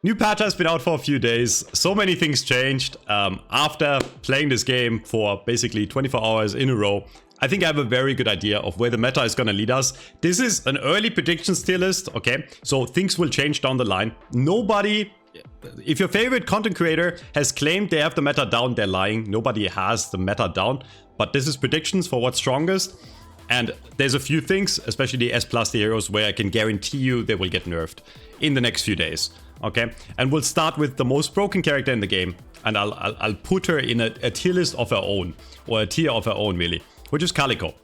New patch has been out for a few days. So many things changed. After playing this game for basically 24 hours in a row, I think I have a very good idea of where the meta is gonna lead us. This is an early predictions tier list, okay? So things will change down the line. Nobody, if your favorite content creator has claimed they have the meta down, they're lying. Nobody has the meta down, but this is predictions for what's strongest. And there's a few things, especially the S+ heroes, where I can guarantee you they will get nerfed in the next few days, okay? And we'll start with the most broken character in the game, and I'll put her in a tier list of her own, or a tier of her own really, which is Calico.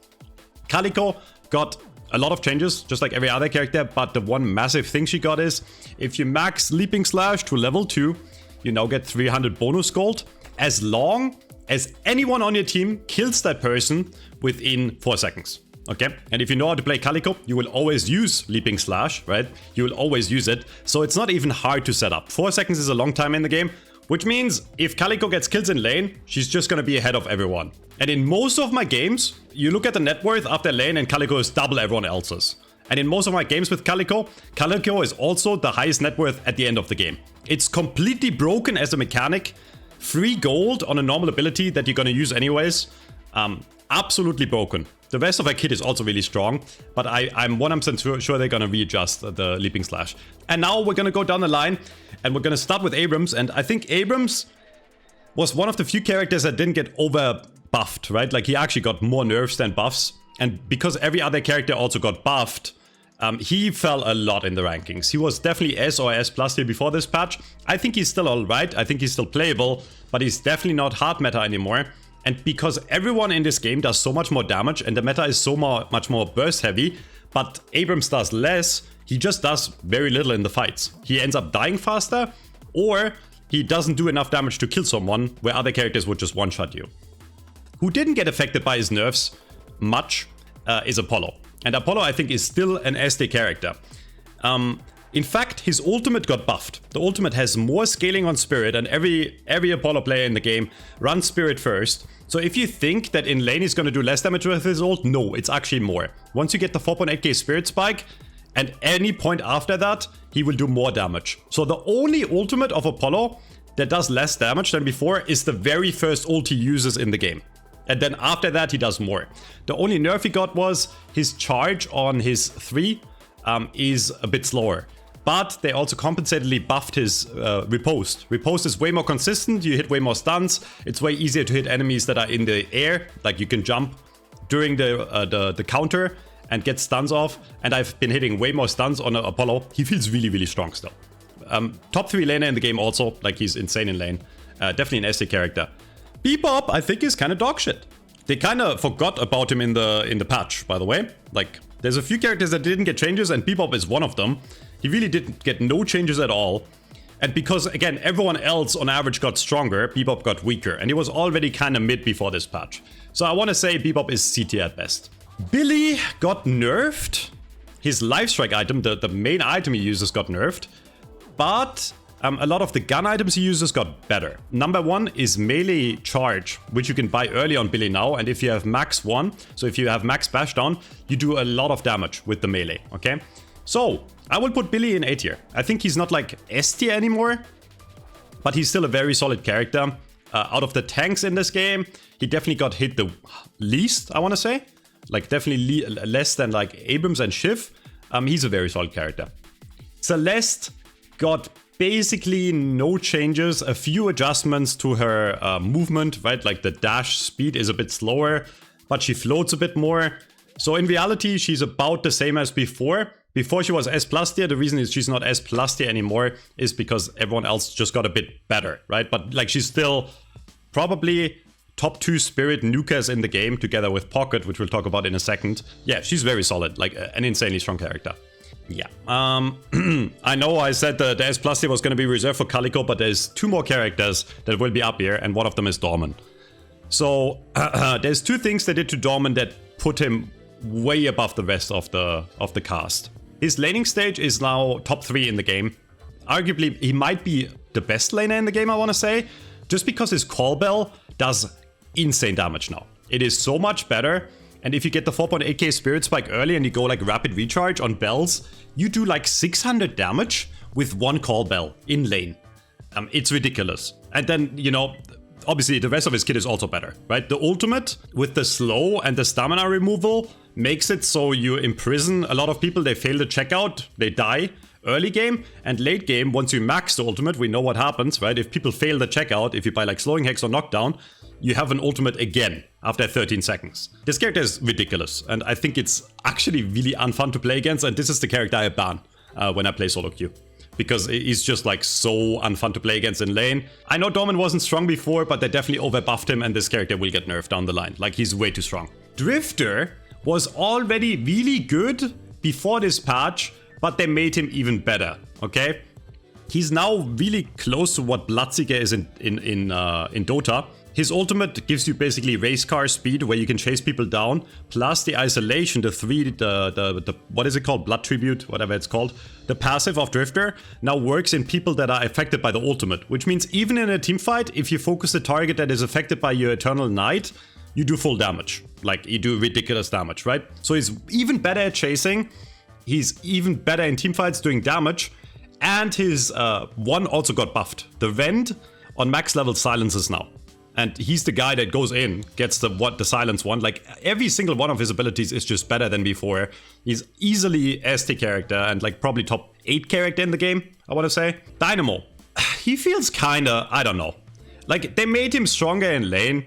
Calico got a lot of changes, just like every other character, but the one massive thing she got is, if you max Leaping Slash to level 2, you now get 300 bonus gold, as long as anyone on your team kills that person within 4 seconds. Okay, and if you know how to play Calico, you will always use Leaping Slash, right? You will always use it, so it's not even hard to set up. 4 seconds is a long time in the game, which means if Calico gets kills in lane, she's just gonna be ahead of everyone. And in most of my games, you look at the net worth after lane and Calico is double everyone else's. And in most of my games with Calico, Calico is also the highest net worth at the end of the game. It's completely broken as a mechanic. 3 gold on a normal ability that you're gonna use anyways. Absolutely broken. The rest of her kit is also really strong, but I'm 100% sure they're gonna readjust the Leaping Slash. And now we're gonna go down the line, and we're gonna start with Abrams, and I think Abrams was one of the few characters that didn't get over buffed, right? Like, he actually got more nerfs than buffs, and because every other character also got buffed, he fell a lot in the rankings. He was definitely S or S+ here before this patch. I think he's still alright, I think he's still playable, but he's definitely not hard meta anymore. And because everyone in this game does so much more damage and the meta is so much more burst heavy, but Abrams does less, he just does very little in the fights. He ends up dying faster, or he doesn't do enough damage to kill someone where other characters would just one-shot you. Who didn't get affected by his nerfs much is Apollo. And Apollo, I think, is still an SD character. In fact, his ultimate got buffed. The ultimate has more scaling on Spirit, and every Apollo player in the game runs Spirit first. So if you think that in lane he's going to do less damage with his ult, no, it's actually more. Once you get the 4.8k Spirit Spike, and any point after that, he will do more damage. So the only ultimate of Apollo that does less damage than before is the very first ult he uses in the game. And then after that, he does more. The only nerf he got was his charge on his 3 is a bit slower. But they also compensatedly buffed his riposte. Riposte is way more consistent, you hit way more stuns. It's way easier to hit enemies that are in the air. Like, you can jump during the counter and get stuns off. And I've been hitting way more stuns on Apollo. He feels really, really strong still. Top 3 laner in the game also. Like, he's insane in lane. Definitely an SD character. Bebop, I think, is kind of dog shit. They kind of forgot about him in the patch, by the way. Like, there's a few characters that didn't get changes, and Bebop is one of them. He really didn't get no changes at all. And because, again, everyone else on average got stronger, Bebop got weaker. And he was already kind of mid before this patch. So I want to say Bebop is C tier at best. Billy got nerfed. His Lifestrike item, the main item he uses, got nerfed. But a lot of the gun items he uses got better. Number 1 is melee charge, which you can buy early on Billy now. And if you have max 1, so if you have max bash down, you do a lot of damage with the melee, okay? So I will put Billy in A tier. I think he's not like S tier anymore, but he's still a very solid character. Out of the tanks in this game, he definitely got hit the least, I want to say. Like, definitely less than like Abrams and Shiv. He's a very solid character. Celeste got basically no changes, a few adjustments to her movement, right? Like, the dash speed is a bit slower, but she floats a bit more. So in reality, she's about the same as before. Before she was S+ tier, the reason is she's not S+ tier anymore is because everyone else just got a bit better, right? But like, she's still probably top 2 spirit nukers in the game together with Pocket, which we'll talk about in a second. Yeah, she's very solid, like an insanely strong character. Yeah, I know I said the S+ tier was going to be reserved for Calico, but there's 2 more characters that will be up here, and one of them is Dorman. So there's 2 things they did to Dorman that put him way above the rest of the cast. His laning stage is now top 3 in the game. Arguably, he might be the best laner in the game, I want to say, just because his call bell does insane damage now. It is so much better. And if you get the 4.8k Spirit Spike early and you go like rapid recharge on bells, you do like 600 damage with one call bell in lane. It's ridiculous. And then, you know, obviously the rest of his kit is also better, right? The ultimate with the slow and the stamina removal makes it so you imprison a lot of people. They fail the checkout, they die early game, and late game, once you max the ultimate, we know what happens, right? If people fail the checkout, if you buy like slowing hex or knockdown, you have an ultimate again after 13 seconds. This character is ridiculous, and I think it's actually really unfun to play against, and this is the character I ban when I play solo queue. Because he's just like so unfun to play against in lane. I know Dorman wasn't strong before, but they definitely overbuffed him, and this character will get nerfed down the line. Like, he's way too strong. Drifter was already really good before this patch, but they made him even better, okay? He's now really close to what Bloodseeker is in Dota. His ultimate gives you basically race car speed, where you can chase people down, plus the isolation, the what is it called? Blood Tribute, whatever it's called. The passive of Drifter now works in people that are affected by the ultimate, which means even in a team fight, if you focus the target that is affected by your Eternal Knight, you do full damage. Like, you do ridiculous damage, right? So he's even better at chasing, he's even better in team fights doing damage, and his one also got buffed. The Rend on max level silences now. And he's the guy that goes in, gets the silence one. Like, every single one of his abilities is just better than before. He's easily ST character and like probably top 8 character in the game, I want to say. Dynamo. He feels kinda, I don't know. Like, they made him stronger in lane.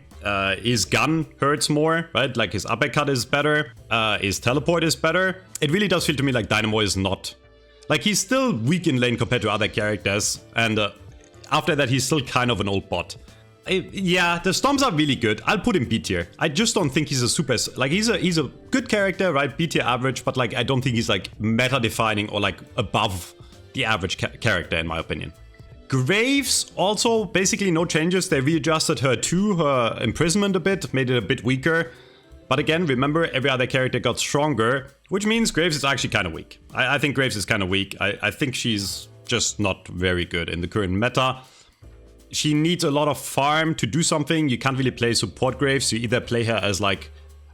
His gun hurts more, right? Like, his uppercut is better. His teleport is better. It really does feel to me like Dynamo is not... Like, he's still weak in lane compared to other characters. And after that, he's still kind of an old bot. Yeah, the Storms are really good. I'll put him B tier. I just don't think he's a super... Like, he's a good character, right? B tier average, but like, I don't think he's like meta defining or like above the average character, in my opinion. Graves, also basically no changes. They readjusted her to her imprisonment a bit, made it a bit weaker. But again, remember, every other character got stronger, which means Graves is actually kind of weak. I think Graves is kind of weak. I think she's just not very good in the current meta. She needs a lot of farm to do something. You can't really play support Graves. You either play her as like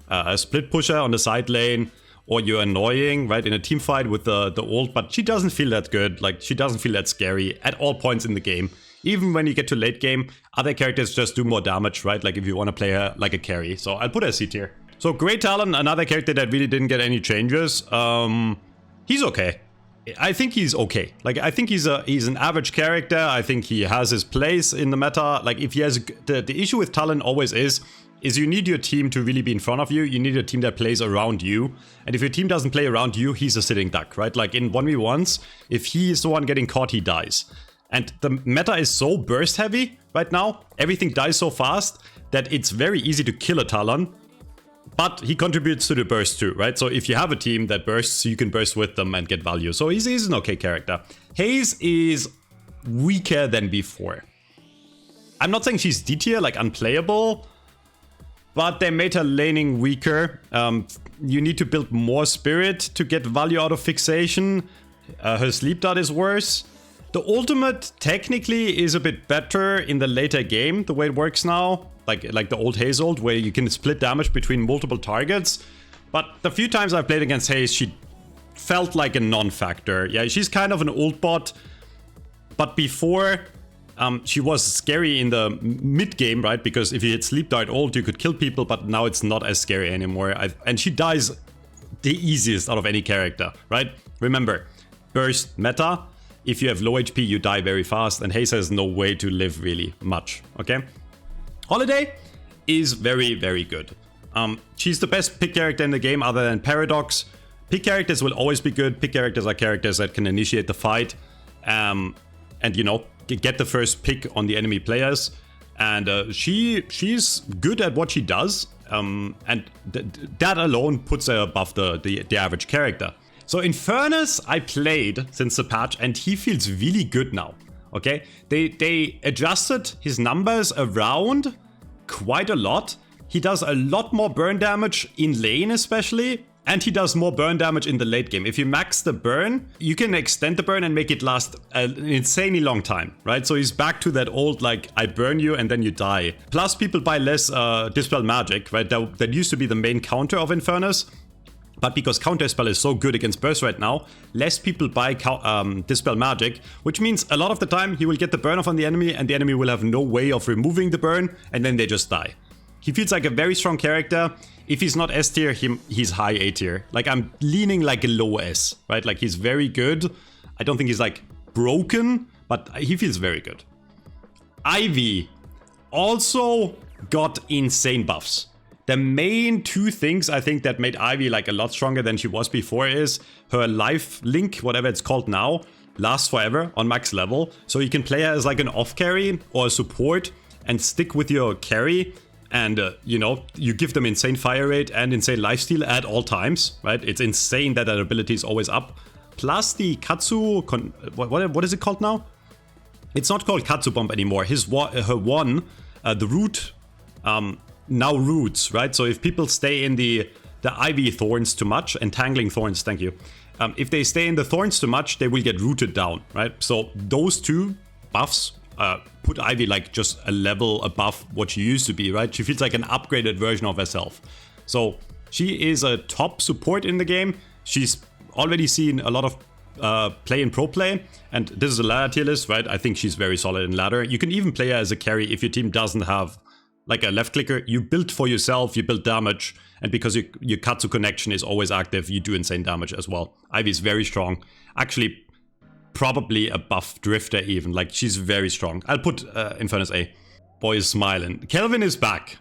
a split pusher on the side lane, or you're annoying, right, in a team fight with the ult, but she doesn't feel that good. Like, she doesn't feel that scary at all points in the game. Even when you get to late game, other characters just do more damage, right? Like, if you want to play her like a carry. So I'll put her C tier. So Great Talon, another character that really didn't get any changes. He's okay. I think he's okay. Like, I think he's an average character. I think he has his place in the meta. Like, if he has... The issue with Talon always is you need your team to really be in front of you. You need a team that plays around you. And if your team doesn't play around you, he's a sitting duck, right? Like, in 1v1s, if he is the one getting caught, he dies. And the meta is so burst heavy right now. Everything dies so fast that it's very easy to kill a Talon. But he contributes to the burst too, right? So if you have a team that bursts, you can burst with them and get value. So he's an okay character. Haze is weaker than before. I'm not saying she's D tier, like unplayable, but they made her laning weaker. You need to build more spirit to get value out of fixation. Her sleep dart is worse. The ultimate technically is a bit better in the later game, the way it works now. Like the old Haze ult, where you can split damage between multiple targets. But the few times I've played against Haze, she felt like a non-factor. Yeah, she's kind of an old bot. But before, she was scary in the mid-game, right? Because if you hit Sleep Dart ult, you could kill people, but now it's not as scary anymore. And she dies the easiest out of any character, right? Remember, burst meta. If you have low HP, you die very fast, and Haze has no way to live really much, okay? Holiday is very, very good. She's the best pick character in the game other than Paradox. Pick characters will always be good. Pick characters are characters that can initiate the fight and, you know, get the first pick on the enemy players. And she's good at what she does. And that alone puts her above the average character. So infernus I played since the patch, and he feels really good now. Okay, they adjusted his numbers around quite a lot. He does a lot more burn damage in lane especially, and he does more burn damage in the late game. If you max the burn, you can extend the burn and make it last an insanely long time, right? So he's back to that old, like, I burn you and then you die. Plus people buy less Dispel Magic, right? That used to be the main counter of Infernus. But because Counterspell is so good against burst right now, less people buy Dispel Magic, which means a lot of the time he will get the burn off on the enemy and the enemy will have no way of removing the burn and then they just die. He feels like a very strong character. If he's not S tier, he's high A tier. Like I'm leaning like a low S, right? Like he's very good. I don't think he's like broken, but he feels very good. Ivy also got insane buffs. The main two things I think that made Ivy like a lot stronger than she was before is her life link, whatever it's called now, lasts forever on max level. So you can play her as like an off carry or a support and stick with your carry and, you know, you give them insane fire rate and insane lifesteal at all times, right? It's insane that that ability is always up. Plus the Katsu, what is it called now? It's not called Katsu Bomb anymore. Her one, the root, now roots, right? So if people stay in the Ivy thorns too much, entangling thorns, thank you. If they stay in the thorns too much, they will get rooted down, right? So those two buffs put Ivy like just a level above what she used to be, right? She feels like an upgraded version of herself. So she is a top support in the game. She's already seen a lot of play in pro play, and this is a ladder tier list, right? I think she's very solid in ladder. You can even play her as a carry if your team doesn't have like a left clicker. You build for yourself, you build damage, and because your Katsu connection is always active, you do insane damage as well. Ivy is very strong. Actually, probably a buff Drifter even. Like, she's very strong. I'll put Infernus A. Boy is smiling. Kelvin is back.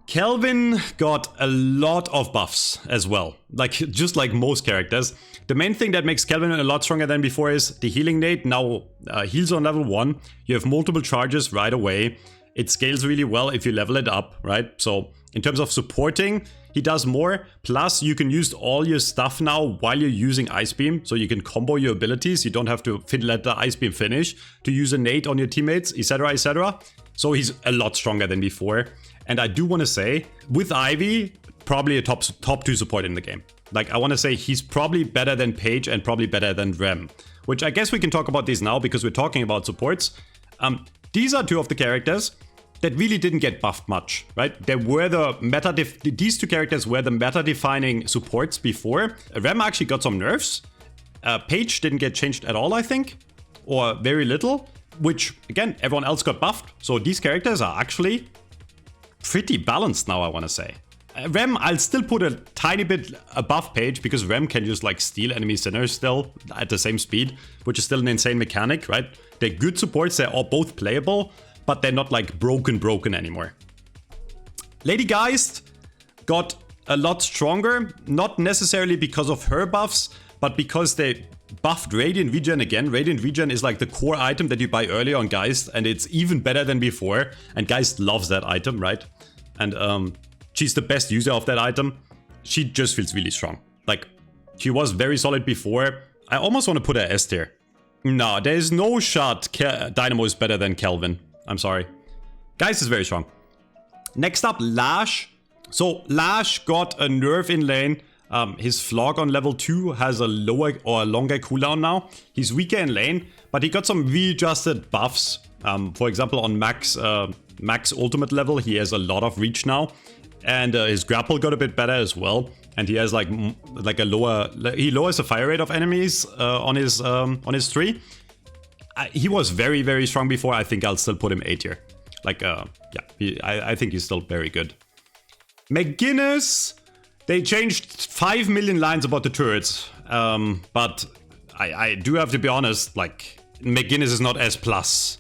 Kelvin got a lot of buffs as well. Like, just like most characters. The main thing that makes Kelvin a lot stronger than before is the healing nade now heals on level 1. You have multiple charges right away. It scales really well if you level it up, right? So in terms of supporting, he does more. Plus, you can use all your stuff now while you're using Ice Beam. So you can combo your abilities. You don't have to let the Ice Beam finish to use a nade on your teammates, etc, etc. So he's a lot stronger than before. And I do want to say, with Ivy, probably a top 2 support in the game. Like, I want to say he's probably better than Paige and probably better than Rem. Which I guess we can talk about these now because we're talking about supports. These are two of the characters that really didn't get buffed much, right? They were these two characters were the meta-defining supports before. Rem actually got some nerfs. Paige didn't get changed at all, I think, or very little, which, again, everyone else got buffed. So these characters are actually pretty balanced now, I want to say. Rem, I'll still put a tiny bit above Paige because Rem can just like steal enemy sinners still at the same speed, which is still an insane mechanic, right? They're good supports, they're all both playable, but they're not like broken anymore. Lady Geist got a lot stronger, not necessarily because of her buffs, but because they buffed Radiant Regen again. Radiant Regen is like the core item that you buy earlier on Geist, and it's even better than before, and Geist loves that item, right? And she's the best user of that item. She just feels really strong. Like, she was very solid before. I almost want to put her S tier. No, there is no shot Dynamo is better than Kelvin. I'm sorry. Geist is very strong. Next up, Lash. So Lash got a nerf in lane. His Flog on level 2 has a lower or a longer cooldown now. He's weaker in lane, but he got some readjusted buffs. For example, on max ultimate level, he has a lot of reach now. And his grapple got a bit better as well. And he has like a lower... He lowers the fire rate of enemies on his 3. He was very, very strong before. I think I'll still put him A tier. Like, yeah, I think he's still very good. mcinnis, they changed 5 million lines about the turrets. But I do have to be honest, like, mcinnis is not S+.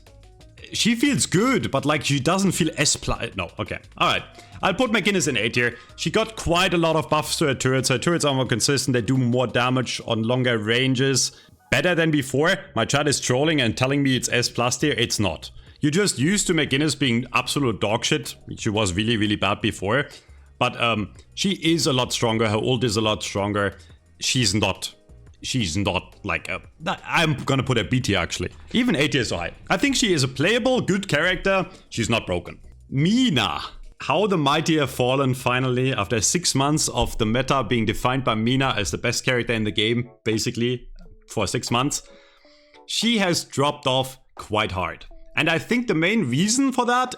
She feels good, but like she doesn't feel S+. No, okay. Alright. I'll put mcinnis in A tier. She got quite a lot of buffs to her turrets. Her turrets are more consistent. They do more damage on longer ranges. Better than before. My chat is trolling and telling me it's S+ tier. It's not. You're just used to mcinnis being absolute dog shit. She was really, really bad before. But she is a lot stronger. Her ult is a lot stronger. She's not like a... I'm gonna put a B tier actually. Even A tier is so high. I think she is a playable, good character. She's not broken. Mina. How the mighty have fallen finally after 6 months of the meta being defined by Mina as the best character in the game, basically, for 6 months. She has dropped off quite hard. And I think the main reason for that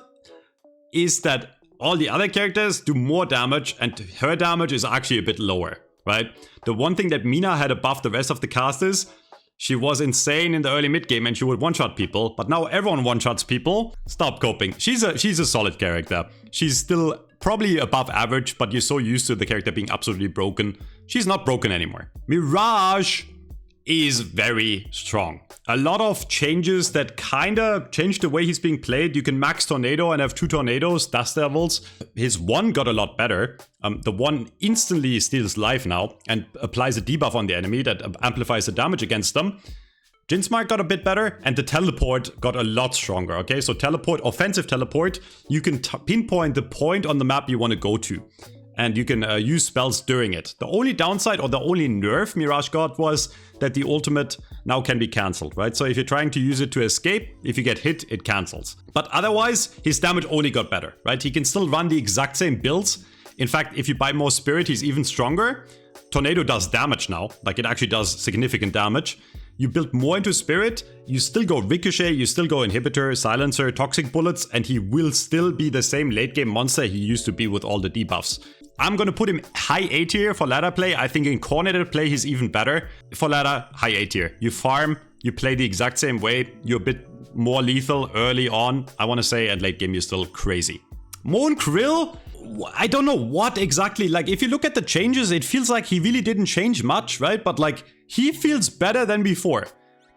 is that all the other characters do more damage and her damage is actually a bit lower. right? The one thing that Mina had above the rest of the cast is she was insane in the early mid game and she would one-shot people, but now everyone one-shots people. Stop coping. She's a solid character. She's still probably above average, but you're so used to the character being absolutely broken. She's not broken anymore. Mirage is very strong. A lot of changes that kinda changed the way he's being played. You can max Tornado and have 2 Tornadoes, Dust Devils. His 1 got a lot better. The 1 instantly steals life now and applies a debuff on the enemy that amplifies the damage against them. Jinsmark got a bit better, and the teleport got a lot stronger, okay? So teleport, offensive teleport, you can pinpoint the point on the map you want to go to. And you can use spells during it. The only downside or the only nerf Mirage got was that the ultimate now can be cancelled, right? So if you're trying to use it to escape, if you get hit, it cancels. But otherwise, his damage only got better, right? He can still run the exact same builds. In fact, if you buy more Spirit, he's even stronger. Tornado does damage now, like it actually does significant damage. You build more into Spirit, you still go Ricochet, you still go Inhibitor, Silencer, Toxic Bullets, and he will still be the same late game monster he used to be with all the debuffs. I'm gonna put him high A tier for ladder play. I think in coordinated play he's even better. For ladder, high A tier. You farm, you play the exact same way, you're a bit more lethal early on. I wanna say at late game you're still crazy. Moon Krill? I don't know what exactly, like if you look at the changes, it feels like he really didn't change much, right? But like he feels better than before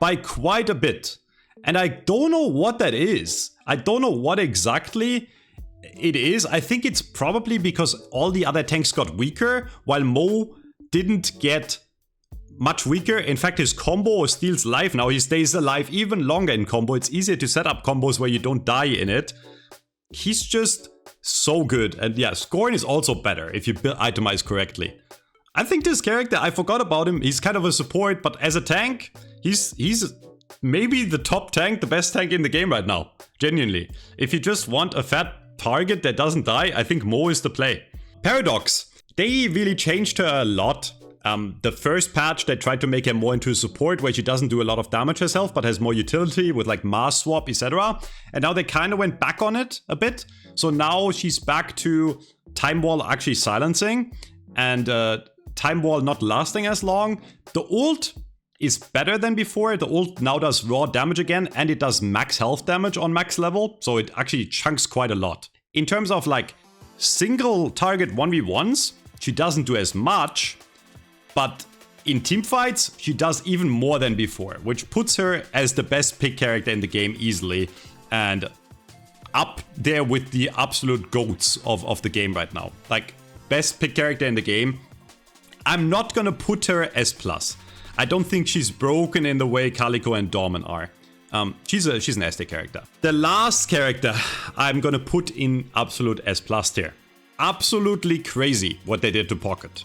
by quite a bit. And I don't know what that is. I don't know what exactly it is. I think it's probably because all the other tanks got weaker while Mo didn't get much weaker. In fact, his combo steals life now. He stays alive even longer in combo. It's easier to set up combos where you don't die in it. He's just so good. And yeah, Scorn is also better if you itemize correctly. I think this character, I forgot about him. He's kind of a support, but as a tank, he's maybe the top tank, the best tank in the game right now. Genuinely. If you just want a fat target that doesn't die, I think Mo is the play. Paradox. They really changed her a lot. The first patch, they tried to make her more into a support where she doesn't do a lot of damage herself, but has more utility with like mass swap, etc. And now they kind of went back on it a bit. So now she's back to Time Wall actually silencing and Time Wall not lasting as long. The ult is better than before. The ult now does raw damage again and it does max health damage on max level. So it actually chunks quite a lot. In terms of like single target 1v1s, she doesn't do as much. But in teamfights, she does even more than before, which puts her as the best pick character in the game easily. And up there with the absolute goats of the game right now. Like, best pick character in the game. I'm not gonna put her as plus. I don't think she's broken in the way Calico and Dorman are. She's an S tier character. The last character I'm gonna put in absolute S plus tier. Absolutely crazy what they did to Pocket.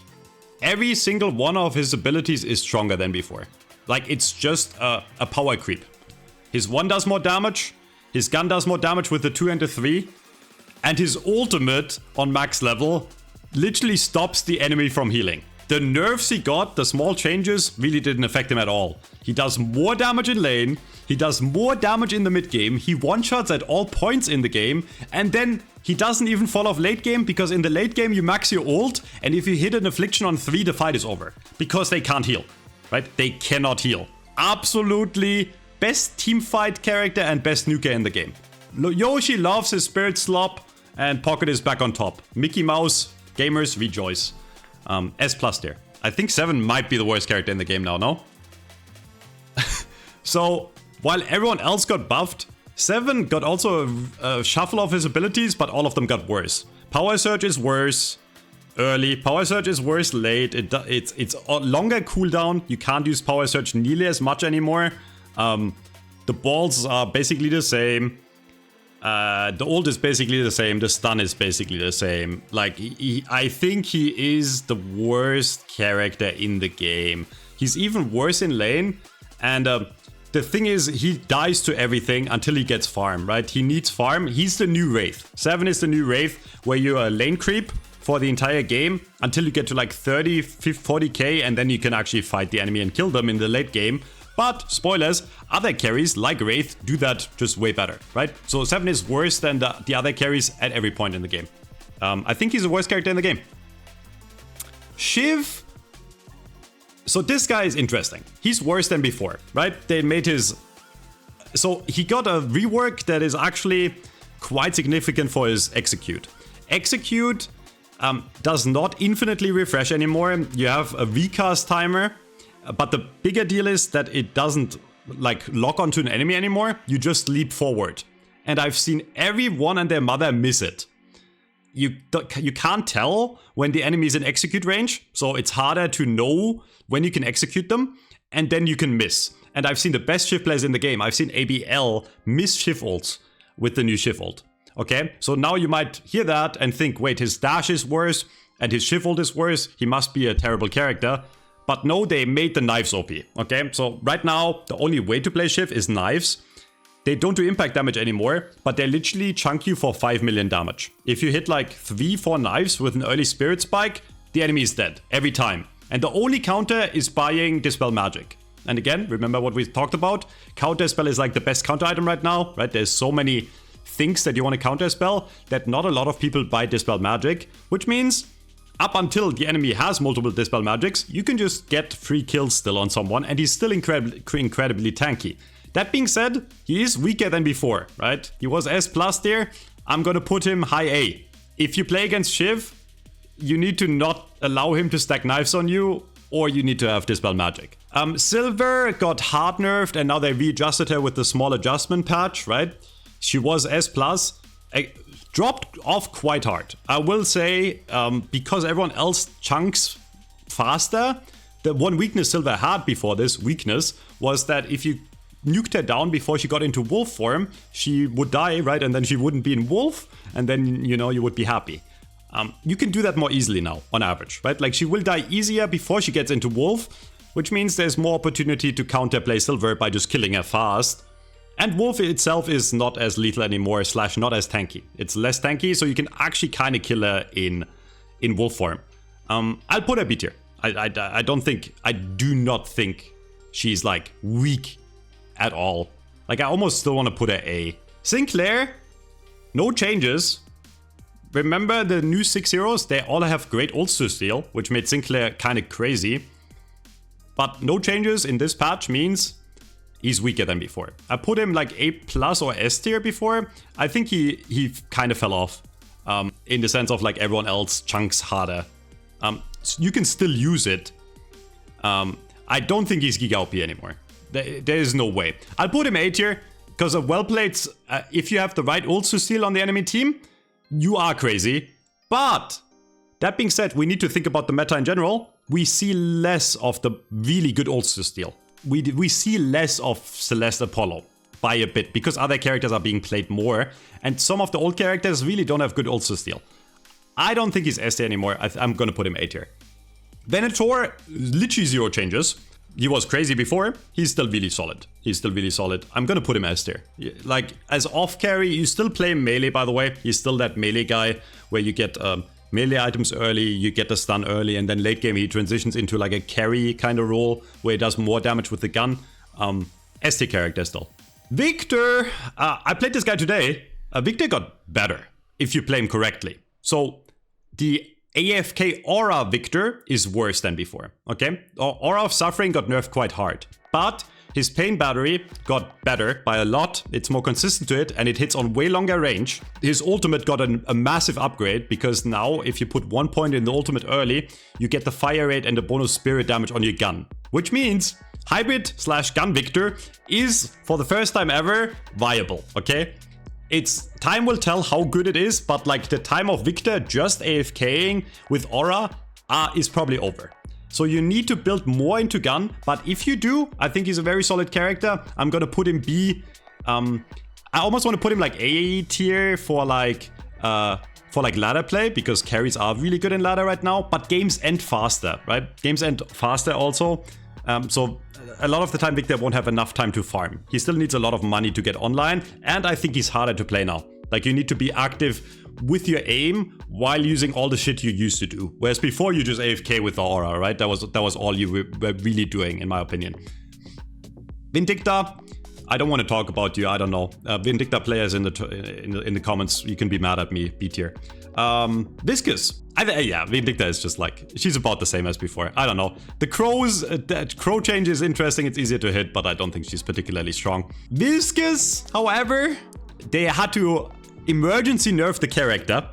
Every single one of his abilities is stronger than before. Like, it's just a power creep. His 1 does more damage, his gun does more damage with the 2 and the 3, and his ultimate on max level literally stops the enemy from healing. The nerfs he got, the small changes, really didn't affect him at all. He does more damage in lane, he does more damage in the mid game, he one-shots at all points in the game, and then he doesn't even fall off late game, because in the late game you max your ult, and if you hit an affliction on 3, the fight is over. Because they can't heal, right? They cannot heal. Absolutely best teamfight character and best nuker in the game. Yoshi loves his spirit slop, and Pocket is back on top. Mickey Mouse, gamers, rejoice. S plus tier. I think 7 might be the worst character in the game now, no? So, while everyone else got buffed, 7 got also a shuffle of his abilities, but all of them got worse. Power Surge is worse early. Power Surge is worse late. It's a longer cooldown. You can't use Power Surge nearly as much anymore. The balls are basically the same. The ult is basically the same. The stun is basically the same. Like, I think he is the worst character in the game. He's even worse in lane. And the thing is, he dies to everything until he gets farm, right? He needs farm. He's the new Wraith. 7 is the new Wraith, where you're a lane creep for the entire game until you get to like 30, 50, 40k, and then you can actually fight the enemy and kill them in the late game. But, spoilers, other carries like Wraith do that just way better, right? So 7 is worse than the other carries at every point in the game. I think he's the worst character in the game. Shiv, So this guy is interesting. He's worse than before, right? They made his... So he got a rework that is actually quite significant for his execute. Execute does not infinitely refresh anymore. You have a recast timer, but the bigger deal is that it doesn't like lock onto an enemy anymore. You just leap forward. And I've seen everyone and their mother miss it. You can't tell when the enemy is in execute range, so it's harder to know when you can execute them, and then you can miss. And I've seen the best Shiv players in the game. I've seen ABL miss Shiv ults with the new Shiv ult. Okay, so now you might hear that and think, wait, his dash is worse and his Shiv ult is worse. He must be a terrible character. But no, they made the knives OP. Okay, so right now, the only way to play Shiv is knives. They don't do impact damage anymore, but they literally chunk you for 5 million damage. If you hit like 3-4 knives with an early spirit spike, the enemy is dead every time. And the only counter is buying Dispel Magic. And again, remember what we talked about? Counter spell is like the best counter item right now, right? There's so many things that you want to counter spell that not a lot of people buy Dispel Magic, which means up until the enemy has multiple Dispel Magics, you can just get free kills still on someone and he's still incredibly tanky. That being said, he is weaker than before, right? He was S+ there. I'm gonna put him high A. If you play against Shiv, you need to not allow him to stack knives on you, or you need to have Dispel Magic. Silver got hard nerfed and now they readjusted her with the small adjustment patch, right? She was S+, dropped off quite hard. I will say, because everyone else chunks faster, the one weakness Silver had before this weakness was that if you nuked her down before she got into wolf form, she would die, right? And then she wouldn't be in wolf, and then, you know, you would be happy. You can do that more easily now, on average, right? Like, she will die easier before she gets into wolf, which means there's more opportunity to counterplay Silver by just killing her fast. And wolf itself is not as lethal anymore, / not as tanky. It's less tanky, so you can actually kind of kill her in wolf form. I'll put her B tier. I do not think she's, like, weak at all. Like, I almost still want to put her A. Sinclair, no changes. Remember the new 6 heroes? They all have great ults to steal, which made Sinclair kind of crazy. But no changes in this patch means he's weaker than before. I put him like A+ or S tier before. I think he kind of fell off in the sense of like everyone else chunks harder. You can still use it. I don't think he's Giga OP anymore. There is no way. I'll put him A tier because of well-played. If you have the right ults to steal on the enemy team, you are crazy. But that being said, we need to think about the meta in general. We see less of the really good ults to steal. We see less of Celeste Apollo by a bit because other characters are being played more. And some of the old characters really don't have good ults to steal. I don't think he's S tier anymore. I'm going to put him A tier. Venator, literally 0 changes. He was crazy before. He's still really solid. I'm gonna put him S tier. Like, as off carry, you still play melee, by the way. He's still that melee guy where you get melee items early, you get the stun early, and then late game he transitions into like a carry kind of role where he does more damage with the gun. S tier character still. Victor, I played this guy today. Victor got better if you play him correctly. So the AFK Aura Victor is worse than before, okay? Aura of Suffering got nerfed quite hard, but his Pain Battery got better by a lot. It's more consistent to it, and it hits on way longer range. His ultimate got a massive upgrade, because now if you put 1 point in the ultimate early, you get the fire rate and the bonus spirit damage on your gun. Which means Hybrid / Gun Victor is, for the first time ever, viable, okay? Time will tell how good it is, but like the time of Victor just AFKing with Aura is probably over. So you need to build more into gun, but if you do, I think he's a very solid character. I'm gonna put him B. I almost want to put him like A tier for like ladder play, because carries are really good in ladder right now, but games end faster, right? Games end faster also. So a lot of the time Victor won't have enough time to farm. He still needs a lot of money to get online, and I think he's harder to play now. Like, you need to be active with your aim while using all the shit you used to do. Whereas before you just AFK with the aura, right? That was all you were really doing, in my opinion. Vindicta, I don't want to talk about you. I don't know. Vindicta players in the comments, you can be mad at me. B tier. Viscous. Yeah, Vindicta is just like, she's about the same as before. I don't know. The crows, that crow change is interesting. It's easier to hit, but I don't think she's particularly strong. Viscous, however, they had to emergency nerf the character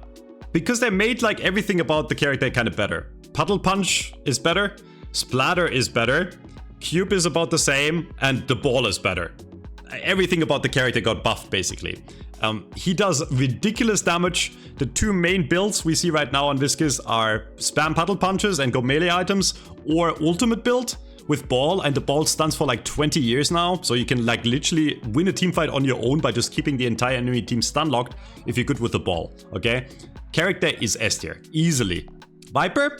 because they made like everything about the character kind of better. Puddle punch is better. Splatter is better. Cube is about the same. And the ball is better. Everything about the character got buffed, basically. He does ridiculous damage. The two main builds we see right now on Viscous are spam puddle punches and go melee items, or ultimate build with ball, and the ball stuns for like 20 years now, so you can like literally win a team fight on your own by just keeping the entire enemy team stun locked if you're good with the ball, okay? Character is S tier, easily. Viper?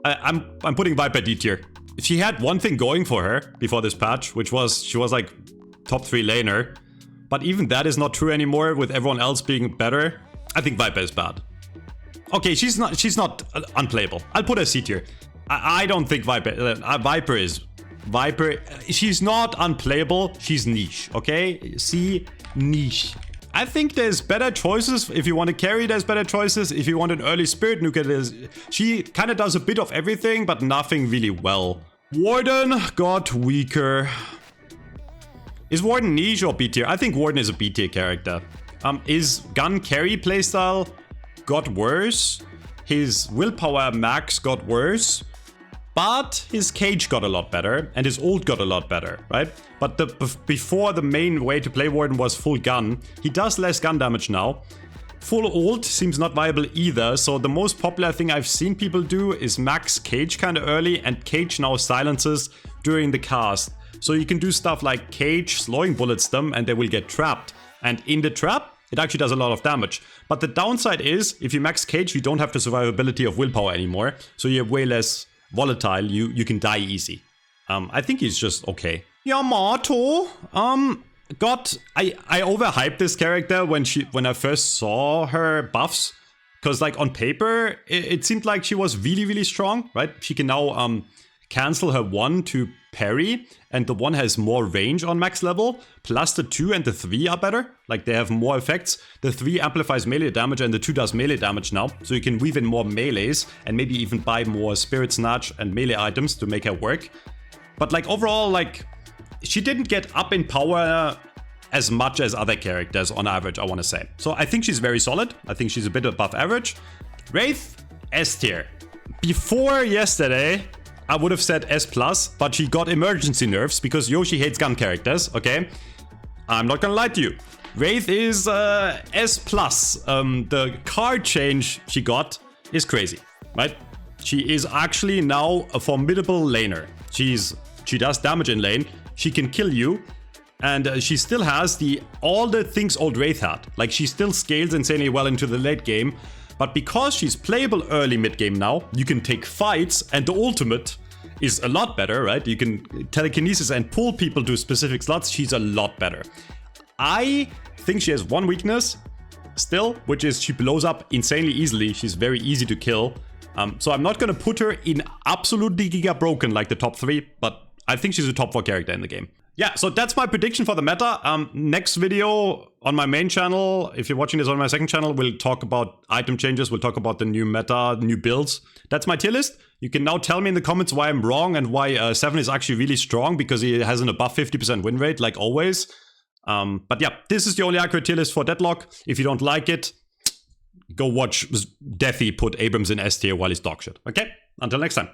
I'm putting Viper D tier. She had one thing going for her before this patch, which was she was like top 3 laner. But even that is not true anymore with everyone else being better. I think Viper is bad. Okay, she's not unplayable. I'll put her C tier. I don't think Viper is... she's not unplayable. She's niche, okay? C, niche. I think there's better choices. If you want to carry, there's better choices. If you want an early spirit nuker, she kind of does a bit of everything, but nothing really well. Warden got weaker. Is Warden niche or B tier? I think Warden is a B tier character. His gun carry playstyle got worse. His willpower max got worse. But his cage got a lot better, and his ult got a lot better, right? But before, the main way to play Warden was full gun. He does less gun damage now. Full ult seems not viable either, so the most popular thing I've seen people do is max cage kind of early, and cage now silences during the cast. So you can do stuff like cage slowing bullets them, and they will get trapped. And in the trap, it actually does a lot of damage. But the downside is, if you max cage, you don't have the survivability of willpower anymore, so you're way less volatile, you can die easy. I think he's just okay. Yamato, I overhyped this character when I first saw her buffs, because like on paper it seemed like she was really, really strong, right? She can now cancel her 1 to parry, and the 1 has more range on max level, plus the 2 and the 3 are better, like they have more effects. The 3 amplifies melee damage and the 2 does melee damage now, so you can weave in more melees and maybe even buy more spirit snatch and melee items to make her work. But like overall, like she didn't get up in power as much as other characters on average, I want to say. So I think she's very solid. I think she's a bit above average. Wraith, S tier. Before yesterday, I would have said S+, but she got emergency nerfs because Yoshi hates gun characters, okay? I'm not gonna lie to you. Wraith is S+. The card change she got is crazy, right? She is actually now a formidable laner. She does damage in lane, she can kill you, and she still has all the things old Wraith had. Like, she still scales insanely well into the late game, but because she's playable early mid game now, you can take fights, and the ultimate is a lot better, right? You can telekinesis and pull people to specific slots. She's a lot better. I think she has one weakness still, which is she blows up insanely easily. She's very easy to kill. So I'm not gonna put her in absolutely giga broken like the top 3, but I think she's a top 4 character in the game. Yeah, so that's my prediction for the meta. Next video on my main channel, if you're watching this on my second channel, we'll talk about item changes, we'll talk about the new meta, new builds. That's my tier list. You can now tell me in the comments why I'm wrong and why 7 is actually really strong, because he has an above 50% win rate, like always. But yeah, this is the only accurate tier list for Deadlock. If you don't like it, go watch Deathy put Abrams in S tier while he's dog shit. Okay? Until next time.